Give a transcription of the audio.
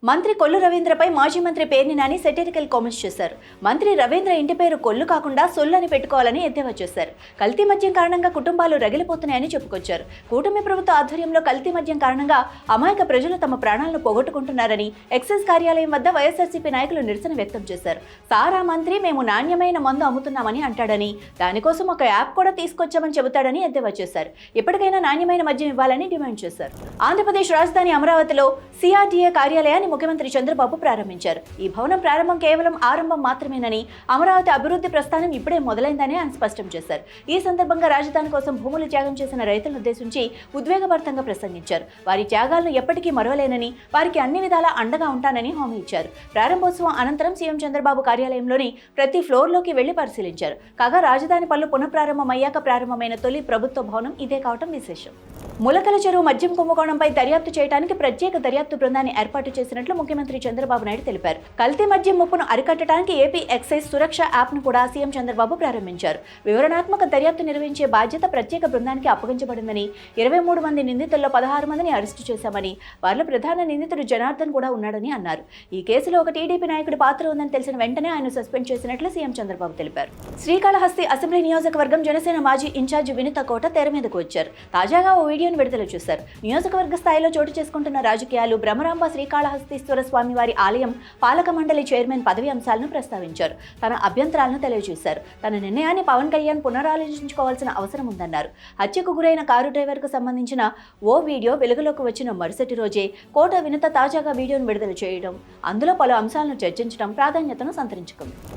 మంత్రి కొల్లు రవీంద్రపై మాజీ మంత్రి పేర్ని నాని సెటరికల్ కామెంట్స్ చేశారు. మంత్రి రవీంద్ర ఇంటి పేరు కొల్లు కాకుండా సొల్లు అని పెట్టుకోవాలని ఎద్దేవా చేశారు. కల్తీ మద్యం కారణంగా కుటుంబాలు రగిలిపోతున్నాయని చెప్పుకొచ్చారు. కూటమి ప్రభుత్వ ఆధ్వర్యంలో కల్తీ మద్యం కారణంగా అమాయక ప్రజలు తమ ప్రాణాలను పోగొట్టుకుంటున్నారని ఎక్సైజ్ కార్యాలయం వద్ద వైఎస్ఆర్సీపీ నాయకులు నిరసన వ్యక్తం చేశారు. సారా మంత్రి మేము నాణ్యమైన మందు అమ్ముతున్నామని అంటాడని, దానికోసం ఒక యాప్ కూడా తీసుకొచ్చామని చెబుతాడని ఎద్దేవా చేశారు. ఇప్పటికైనా నాణ్యమైన మద్యం ఇవ్వాలని డిమాండ్ చేశారు. ఆంధ్రప్రదేశ్ రాజధాని అమరావతిలో సిఆర్డీఏ కార్యాలయాన్ని ముఖ్యమంత్రి చంద్రబాబు ప్రారంభించారు. ఈ భవనం ప్రారంభం కేవలం ఆరంభం మాత్రమేనని, అమరావతి అభివృద్ధి ప్రస్థానం ఇప్పుడే మొదలైందని ఆయన స్పష్టం చేశారు. ఈ సందర్భంగా రాజధాని కోసం భూములు త్యాగం చేసిన రైతులను ఉద్దేశించి ఉద్వేగభరితంగా ప్రసంగించారు. వారి త్యాగాలను ఎప్పటికీ మరవలేనని, వారికి అన్ని విధాలా అండగా ఉంటానని హామీ ఇచ్చారు. ప్రారంభోత్సవం అనంతరం సీఎం చంద్రబాబు కార్యాలయంలోని ప్రతి ఫ్లోర్లోకి వెళ్లి పరిశీలించారు. కాగా రాజధాని పనులు పునఃప్రారంభమయ్యాక ప్రారంభమైన తొలి ప్రభుత్వ భవనం ఇదే కావటం విశేషం. ములకల చెరువు మద్యం కుంభకోణంపై దర్యాప్తు చేయడానికి ప్రత్యేక దర్యాప్తు బృందాన్ని ఏర్పాటు చేసినట్లు ముఖ్యమంత్రి చంద్రబాబు నాయుడు తెలిపారు. కల్తీ మద్యం ముప్పును అరికట్టడానికి ఏపీ ఎక్సైజ్ సురక్ష యాప్ ను కూడా సీఎం చంద్రబాబు ప్రారంభించారు. వివరణాత్మక దర్యాప్తు నిర్వహించే బాధ్యత ప్రత్యేక బృందానికి అప్పగించబడిందని, 23 మంది నిందితుల్లో 16 మందిని అరెస్టు చేశామని, వారిలో ప్రధాన నిందితుడు జనార్దన్ కూడా ఉన్నాడని అన్నారు. ఈ కేసులో ఒక టీడీపీ నాయకుడి పాత్ర ఉందని తెలిసిన వెంటనే ఆయన సస్పెండ్ చేసినట్లు సీఎం చంద్రబాబు తెలిపారు. శ్రీకాళహస్తి అసెంబ్లీ నియోజకవర్గం జనసేన మాజీ ఇన్ఛార్జి వినుత కోట తెర మీదకు వచ్చారు. తాజాగా ఓ వీడియోను విడుదల చేశారు. నియోజకవర్గ స్థాయిలో చోటు చేసుకుంటున్న రాజకీయాలు, భ్రమరాంబ శ్రీకాళహస్తీశ్వర స్వామి వారి ఆలయం పాలక మండలి చైర్మన్ పదవి అంశాలను ప్రస్తావించారు. తన అభ్యంతరాలను తెలియజేశారు. తన నిర్ణయాన్ని పవన్ కళ్యాణ్ పునరాలోచించుకోవాల్సిన అవసరం ఉందన్నారు. హత్యకు గురైన కారు డ్రైవర్కు సంబంధించిన ఓ వీడియో వెలుగులోకి వచ్చిన మరుసటి రోజే కోట వినుత తాజాగా వీడియోను విడుదల చేయడం, అందులో పలు అంశాలను చర్చించడం ప్రాధాన్యతను సంతరించుకుంది.